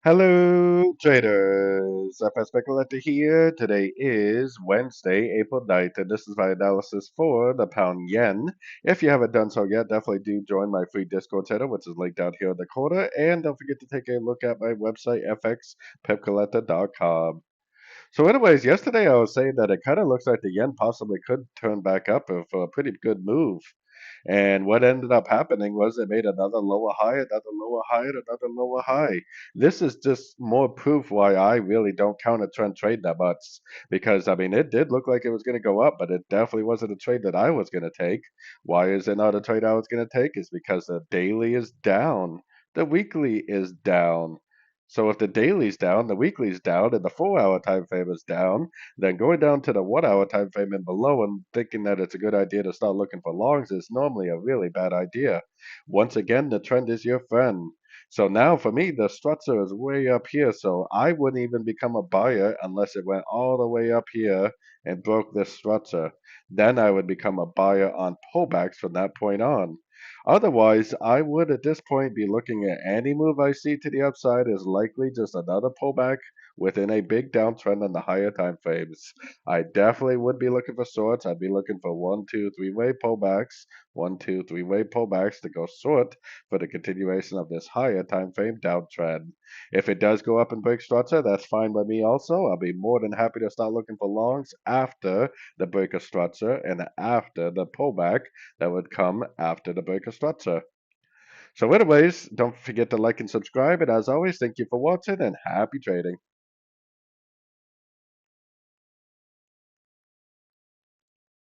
Hello, traders. FX Pip Collector here. Today is Wednesday, April 9th, and this is my analysis for the pound yen. If you haven't done so yet, definitely do join my free Discord channel, which is linked down here in the corner. And don't forget to take a look at my website, fxpipcollector.com. So, anyways, yesterday I was saying that it kind of looks like the yen possibly could turn back up for a pretty good move. And what ended up happening was it made another lower high, another lower high, and another lower high. This is just more proof why I really don't count a trend trade that much. Because, I mean, it did look like it was going to go up, but it definitely wasn't a trade that I was going to take. Why is it not a trade I was going to take? Is because the daily is down, the weekly is down. So if the daily's down, the weekly's down, and the 4 hour time frame is down, then going down to the 1 hour time frame and below and thinking that it's a good idea to start looking for longs is normally a really bad idea. Once again, the trend is your friend. So now for me, the structure is way up here, so I wouldn't even become a buyer unless it went all the way up here and broke this structure. Then I would become a buyer on pullbacks from that point on. Otherwise, I would at this point be looking at any move I see to the upside is likely just another pullback within a big downtrend on the higher time frames. I definitely would be looking for shorts. I'd be looking for one, two, three-way pullbacks, one, two, three-way pullbacks to go short for the continuation of this higher time frame downtrend. If it does go up and break structure, that's fine by me also. I'll be more than happy to start looking for longs after the break of structure and after the pullback that would come after the break of structure. So anyways, don't forget to like and subscribe. And as always, thank you for watching and happy trading.